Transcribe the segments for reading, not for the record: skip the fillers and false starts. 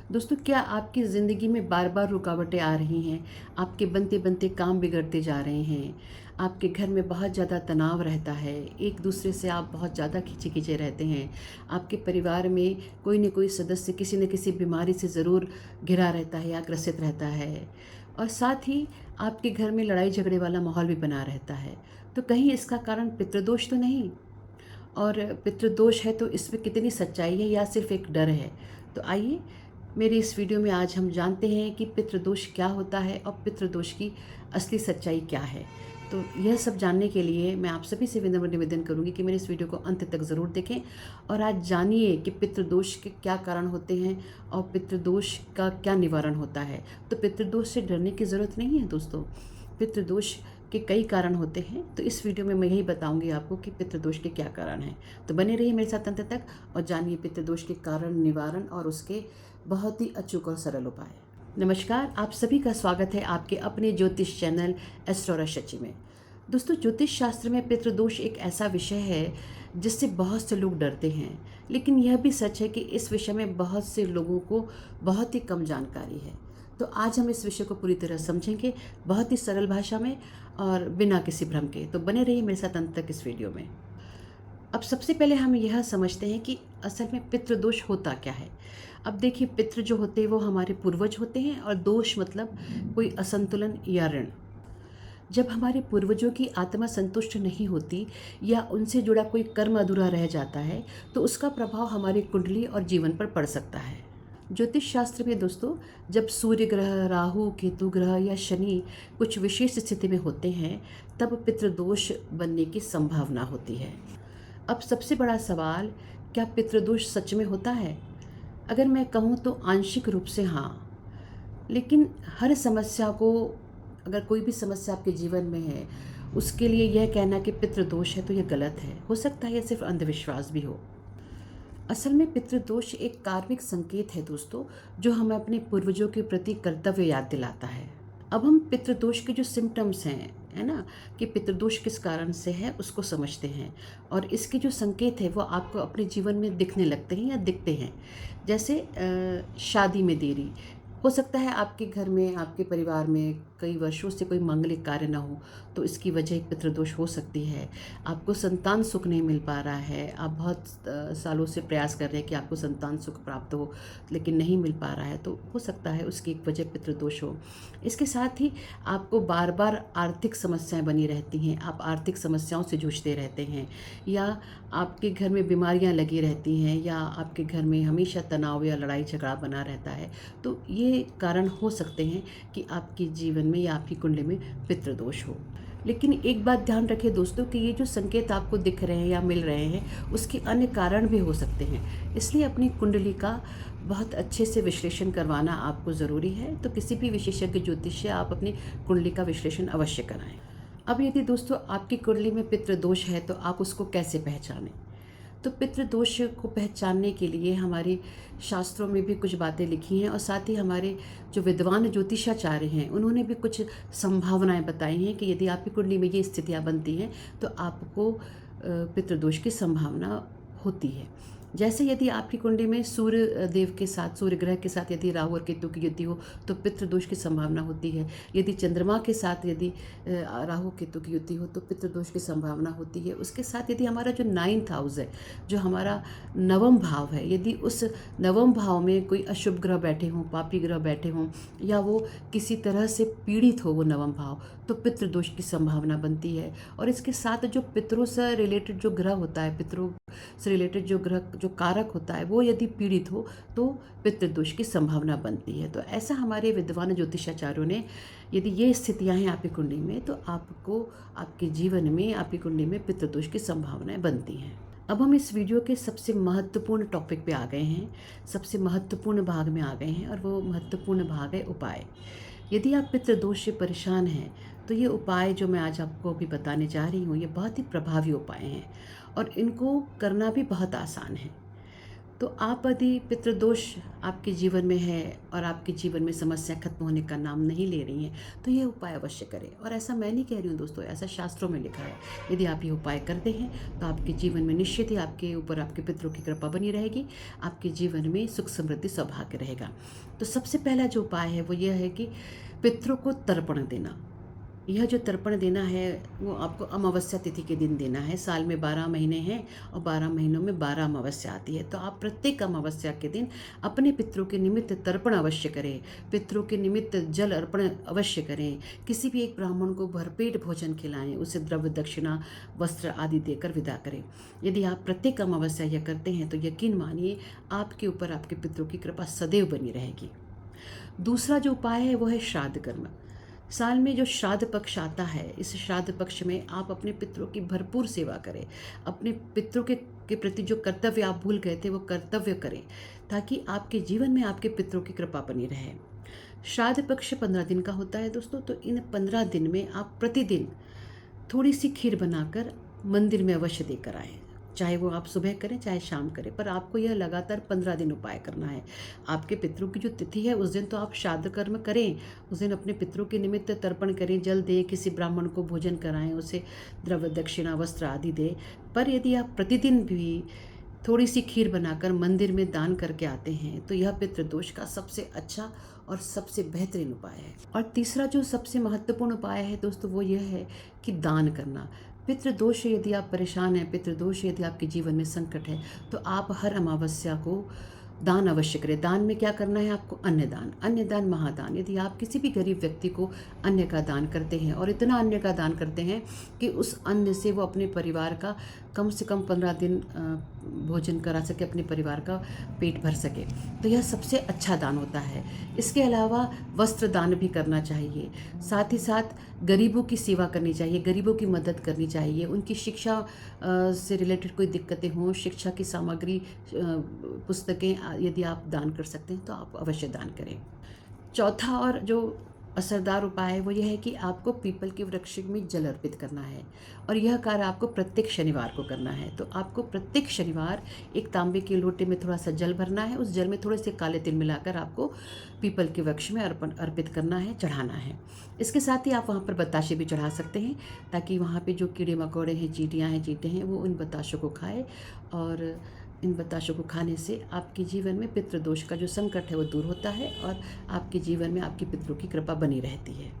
दोस्तों, क्या आपकी ज़िंदगी में बार बार रुकावटें आ रही हैं? आपके बनते बनते काम बिगड़ते जा रहे हैं, आपके घर में बहुत ज़्यादा तनाव रहता है, एक दूसरे से आप बहुत ज़्यादा खींचे खींचे रहते हैं, आपके परिवार में कोई न कोई सदस्य किसी न किसी बीमारी से ज़रूर घिरा रहता है या ग्रसित रहता है, और साथ ही आपके घर में लड़ाई झगड़े वाला माहौल भी बना रहता है। तो कहीं इसका कारण पितृदोष तो नहीं? और पितृदोष है तो इसमें कितनी सच्चाई है या सिर्फ एक डर है? तो आइए, मेरी इस वीडियो में आज हम जानते हैं कि पितृदोष क्या होता है और पितृदोष की असली सच्चाई क्या है। तो यह सब जानने के लिए मैं आप सभी से विनम्र निवेदन करूंगी कि मेरे इस वीडियो को अंत तक ज़रूर देखें और आज जानिए कि पितृदोष के क्या कारण होते हैं और पितृदोष का क्या निवारण होता है। तो पितृदोष से डरने की ज़रूरत नहीं है दोस्तों। पितृदोष के कई कारण होते हैं, तो इस वीडियो में मैं यही बताऊंगी आपको कि पितृदोष के क्या कारण हैं। तो बने रहिए मेरे साथ अंत तक और जानिए पितृदोष के कारण, निवारण और उसके बहुत ही अचूक और सरल उपाय। नमस्कार, आप सभी का स्वागत है आपके अपने ज्योतिष चैनल एस्ट्रोरा शची में। दोस्तों, ज्योतिष शास्त्र में पितृदोष एक ऐसा विषय है जिससे बहुत से लोग डरते हैं, लेकिन यह भी सच है कि इस विषय में बहुत से लोगों को बहुत ही कम जानकारी है। तो आज हम इस विषय को पूरी तरह समझेंगे, बहुत ही सरल भाषा में और बिना किसी भ्रम के। तो बने रहिए मेरे साथ अंत तक इस वीडियो में। अब सबसे पहले हम यह समझते हैं कि असल में पितृदोष होता क्या है। अब देखिए, पितृ जो होते हैं वो हमारे पूर्वज होते हैं और दोष मतलब कोई असंतुलन या ऋण। जब हमारे पूर्वजों की आत्मा संतुष्ट नहीं होती या उनसे जुड़ा कोई कर्म अधूरा रह जाता है, तो उसका प्रभाव हमारी कुंडली और जीवन पर पड़ सकता है। ज्योतिष शास्त्र में दोस्तों, जब सूर्य ग्रह, राहु, केतु ग्रह या शनि कुछ विशेष स्थिति में होते हैं, तब पितृदोष बनने की संभावना होती है। अब सबसे बड़ा सवाल, क्या पितृदोष सच में होता है? अगर मैं कहूँ तो आंशिक रूप से हाँ, लेकिन हर समस्या को, अगर कोई भी समस्या आपके जीवन में है, उसके लिए यह कहना कि पितृदोष है तो यह गलत है। हो सकता है यह सिर्फ अंधविश्वास भी हो। असल में पितृदोष एक कार्मिक संकेत है दोस्तों, जो हमें अपने पूर्वजों के प्रति कर्तव्य याद दिलाता है। अब हम पितृदोष के जो सिम्टम्स हैं, है ना, कि पितृदोष किस कारण से है, उसको समझते हैं। और इसके जो संकेत है वो आपको अपने जीवन में दिखने लगते हैं या दिखते हैं। जैसे शादी में देरी हो सकता है, आपके घर में, आपके परिवार में कई वर्षों से कोई मांगलिक कार्य ना हो, तो इसकी वजह एक पितृदोष हो सकती है। आपको संतान सुख नहीं मिल पा रहा है, आप बहुत सालों से प्रयास कर रहे हैं कि आपको संतान सुख प्राप्त हो, लेकिन नहीं मिल पा रहा है, तो हो सकता है उसकी एक वजह पितृदोष हो। इसके साथ ही आपको बार बार आर्थिक समस्याएं बनी रहती हैं, आप आर्थिक समस्याओं से जूझते रहते हैं, या आपके घर में बीमारियां लगी रहती हैं, या आपके घर में हमेशा तनाव या लड़ाई झगड़ा बना रहता है, तो ये कारण हो सकते हैं कि आपके जीवन में या आपकी कुंडली में पितृदोष हो। लेकिन एक बात ध्यान रखें दोस्तों कि ये जो संकेत आपको दिख रहे हैं या मिल रहे हैं, उसके अन्य कारण भी हो सकते हैं। इसलिए अपनी कुंडली का बहुत अच्छे से विश्लेषण करवाना आपको ज़रूरी है। तो किसी भी विशेषज्ञ ज्योतिष से आप अपनी कुंडली का विश्लेषण अवश्य कराएं। अब यदि दोस्तों आपकी कुंडली में पितृदोष है, तो आप उसको कैसे पहचानें? तो पितृदोष को पहचानने के लिए हमारे शास्त्रों में भी कुछ बातें लिखी हैं, और साथ ही हमारे जो विद्वान ज्योतिषाचार्य हैं उन्होंने भी कुछ संभावनाएं बताई हैं कि यदि आपकी कुंडली में ये स्थितियां बनती हैं तो आपको पितृदोष की संभावना होती है। जैसे यदि आपकी कुंडली में सूर्य देव के साथ, सूर्य ग्रह के साथ यदि राहु और केतु की युति हो, तो पितृदोष की संभावना होती है। यदि चंद्रमा के साथ यदि राहु केतु की युति हो, तो पितृदोष की संभावना होती है। उसके साथ यदि हमारा जो 9th हाउस है, जो हमारा नवम भाव है, यदि उस नवम भाव में कोई अशुभ ग्रह बैठे हों, पापी ग्रह बैठे हों, या वो किसी तरह से पीड़ित हो वो नवम भाव, तो पितृदोष की संभावना बनती है। और इसके साथ जो पितरों से रिलेटेड जो ग्रह होता है, पितरों से रिलेटेड जो ग्रह, जो कारक होता है, वो यदि पीड़ित हो तो पितृदोष की संभावना बनती है। तो ऐसा हमारे विद्वान ज्योतिषाचार्यों ने, यदि ये स्थितियां हैं आपकी कुंडली में, तो आपको आपके जीवन में, आपकी कुंडली में पितृदोष की संभावनाएं बनती हैं। अब हम इस वीडियो के सबसे महत्वपूर्ण टॉपिक पे आ गए हैं, सबसे महत्वपूर्ण भाग में आ गए हैं, और वो महत्वपूर्ण भाग है उपाय। यदि आप पितृदोष से परेशान हैं, तो ये उपाय जो मैं आज आपको अभी बताने जा रही हूँ, ये बहुत ही प्रभावी उपाय हैं और इनको करना भी बहुत आसान है। तो आप यदि पितृदोष आपके जीवन में है और आपके जीवन में समस्या खत्म होने का नाम नहीं ले रही हैं, तो ये उपाय अवश्य करें। और ऐसा मैं नहीं कह रही हूँ दोस्तों, ऐसा शास्त्रों में लिखा है। यदि आप ये उपाय करते हैं तो आपके जीवन में निश्चित ही आपके ऊपर आपके पितरों की कृपा बनी रहेगी, आपके जीवन में सुख समृद्धि सौभाग्य रहेगा। तो सबसे पहला जो उपाय है वो यह है कि पितरों को तर्पण देना। यह जो तर्पण देना है वो आपको अमावस्या तिथि के दिन देना है। साल में 12 महीने हैं और 12 महीनों में 12 अमावस्या आती है, तो आप प्रत्येक अमावस्या के दिन अपने पितरों के निमित्त तर्पण अवश्य करें, पितरों के निमित्त जल अर्पण अवश्य करें। किसी भी एक ब्राह्मण को भरपेट भोजन खिलाएं, उसे द्रव्य दक्षिणा वस्त्र आदि देकर विदा करें। यदि आप प्रत्येक अमावस्या यह करते हैं तो यकीन मानिए आपके ऊपर आपके पितरों की कृपा सदैव बनी रहेगी। दूसरा जो उपाय है वो है श्राद्ध कर्म। साल में जो श्राद्ध पक्ष आता है, इस श्राद्ध पक्ष में आप अपने पितरों की भरपूर सेवा करें। अपने पितरों के प्रति जो कर्तव्य आप भूल गए थे वो कर्तव्य करें, ताकि आपके जीवन में आपके पितरों की कृपा बनी रहे। श्राद्ध पक्ष 15 दिन का होता है दोस्तों, तो इन 15 दिन में आप प्रतिदिन थोड़ी सी खीर बनाकर मंदिर में अवश्य देकर आएँ। चाहे वो आप सुबह करें चाहे शाम करें, पर आपको यह लगातार 15 दिन उपाय करना है। आपके पितरों की जो तिथि है उस दिन तो आप श्राद्ध कर्म करें, उस दिन अपने पितरों के निमित्त तर्पण करें, जल दें, किसी ब्राह्मण को भोजन कराएं, उसे द्रव्य दक्षिणा वस्त्र आदि दें। पर यदि आप प्रतिदिन भी थोड़ी सी खीर बनाकर मंदिर में दान करके आते हैं तो यह पितृदोष का सबसे अच्छा और सबसे बेहतरीन उपाय है। और तीसरा जो सबसे महत्वपूर्ण उपाय है दोस्तों वो यह है कि दान करना। पितृदोष से यदि आप परेशान हैं, पितृदोष से यदि आपके जीवन में संकट है, तो आप हर अमावस्या को दान अवश्य करें। दान में क्या करना है आपको? अन्नदान। अन्नदान महादान। यदि आप किसी भी गरीब व्यक्ति को अन्न का दान करते हैं और इतना अन्न का दान करते हैं कि उस अन्न से वो अपने परिवार का कम से कम 15 दिन भोजन करा सके, अपने परिवार का पेट भर सके, तो यह सबसे अच्छा दान होता है। इसके अलावा वस्त्र दान भी करना चाहिए, साथ ही साथ गरीबों की सेवा करनी चाहिए, गरीबों की मदद करनी चाहिए। उनकी शिक्षा से रिलेटेड कोई दिक्कतें हों, शिक्षा की सामग्री, पुस्तकें यदि आप दान कर सकते हैं तो आप अवश्य दान करें। चौथा और जो असरदार उपाय है वो यह है कि आपको पीपल के वृक्ष में जल अर्पित करना है, और यह कार्य आपको प्रत्येक शनिवार को करना है। तो आपको प्रत्येक शनिवार एक तांबे के लोटे में थोड़ा सा जल भरना है, उस जल में थोड़े से काले तिल मिलाकर आपको पीपल के वृक्ष में अर्पित करना है, चढ़ाना है। इसके साथ ही आप वहाँ पर बताशे भी चढ़ा सकते हैं, ताकि वहाँ पे जो कीड़े मकोड़े हैं, चींटियाँ हैं, चींटे हैं, वो उन बताशों को खाए, और इन बताशों को खाने से आपके जीवन में पितृदोष का जो संकट है वो दूर होता है और आपके जीवन में आपके पितरों की कृपा बनी रहती है।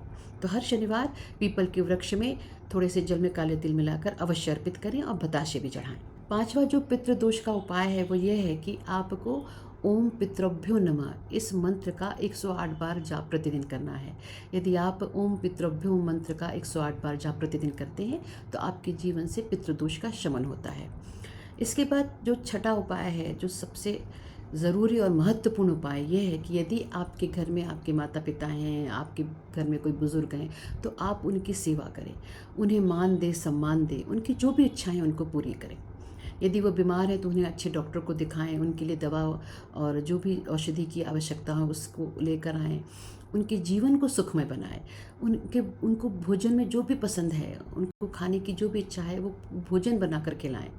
तो हर शनिवार पीपल के वृक्ष में थोड़े से जल में काले तिल मिलाकर अवश्य अर्पित करें और बताशे भी चढ़ाएं। पांचवा जो पितृदोष का उपाय है वो ये है कि आपको ओम पितृभ्यो नमः इस मंत्र का 108 बार जाप प्रतिदिन करना है। यदि आप ओम पितृभ्यो मंत्र का 108 बार जाप प्रतिदिन करते हैं तो आपके जीवन से पितृदोष का शमन होता है। इसके बाद जो छठा उपाय है, जो सबसे ज़रूरी और महत्वपूर्ण उपाय ये है कि यदि आपके घर में आपके माता पिता हैं, आपके घर में कोई बुज़ुर्ग हैं, तो आप उनकी सेवा करें, उन्हें मान दें, सम्मान दें, उनकी जो भी इच्छाएं उनको पूरी करें। यदि वो बीमार है तो उन्हें अच्छे डॉक्टर को दिखाएं, उनके लिए दवा और जो भी औषधि की आवश्यकता हो उसको लेकर आएँ, उनके जीवन को सुखमय बनाएं, उनको भोजन में जो भी पसंद है, उनको खाने की जो भी इच्छा है वो भोजन बना कर खिलाएं,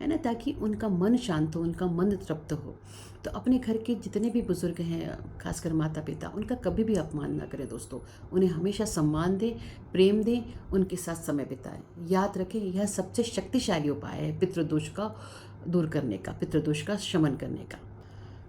है ना, ताकि उनका मन शांत हो, उनका मन तृप्त हो। तो अपने घर के जितने भी बुजुर्ग हैं, खासकर माता पिता, उनका कभी भी अपमान ना करें दोस्तों, उन्हें हमेशा सम्मान दें, प्रेम दें, उनके साथ समय बिताएं। याद रखें यह सबसे शक्तिशाली उपाय है पितृदोष का दूर करने का, पितृदोष का शमन करने का।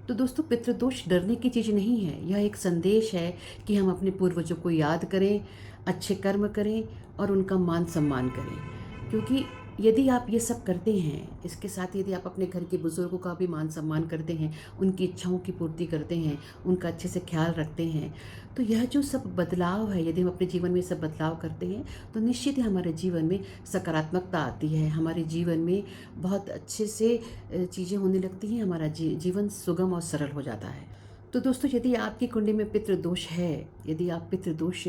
तो दोस्तों पितृदोष डरने की चीज़ नहीं है, यह एक संदेश है कि हम अपने पूर्वजों को याद करें, अच्छे कर्म करें और उनका मान सम्मान करें। क्योंकि यदि आप ये सब करते हैं, इसके साथ यदि आप अपने घर के बुज़ुर्गों का भी मान सम्मान करते हैं, उनकी इच्छाओं की पूर्ति करते हैं, उनका अच्छे से ख्याल रखते हैं, तो यह जो सब बदलाव है, यदि हम अपने जीवन में सब बदलाव करते हैं तो निश्चित ही हमारे जीवन में सकारात्मकता आती है, हमारे जीवन में बहुत अच्छे से चीज़ें होने लगती हैं, हमारा जीवन सुगम और सरल हो जाता है। तो दोस्तों यदि आपकी कुंडली में पितृदोष है, यदि आप पितृदोष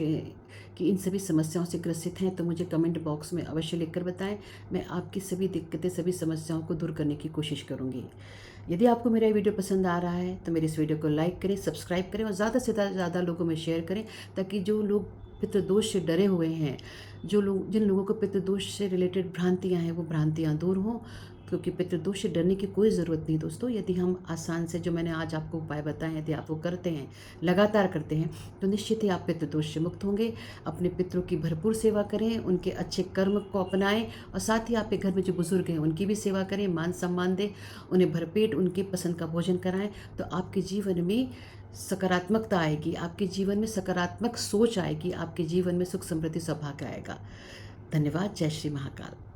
की इन सभी समस्याओं से ग्रसित हैं, तो मुझे कमेंट बॉक्स में अवश्य लिखकर बताएं। मैं आपकी सभी दिक्कतें, सभी समस्याओं को दूर करने की कोशिश करूंगी। यदि आपको मेरा वीडियो पसंद आ रहा है तो मेरे इस वीडियो को लाइक करें, सब्सक्राइब करें और ज़्यादा से ज़्यादा लोगों में शेयर करें, ताकि जो लोग पितृदोष से डरे हुए हैं, जिन लोगों को पितृदोष से रिलेटेड भ्रांतियाँ हैं, वो भ्रांतियाँ दूर हों क्योंकि पितृदोष से डरने की कोई ज़रूरत नहीं दोस्तों। यदि हम आसान से जो मैंने आज आपको उपाय बताए हैं, यदि आप वो करते हैं, लगातार करते हैं, तो निश्चित ही आप पितृदोष से मुक्त होंगे। अपने पितरों की भरपूर सेवा करें, उनके अच्छे कर्म को अपनाएं और साथ ही आपके घर में जो बुज़ुर्ग हैं उनकी भी सेवा करें, मान सम्मान दें, उन्हें भरपेट उनके पसंद का भोजन कराएं। तो आपके जीवन में सकारात्मकता आएगी, आपके जीवन में सकारात्मक सोच आएगी, आपके जीवन में सुख समृद्धि सौभाग्य आएगा। धन्यवाद। जय श्री महाकाल।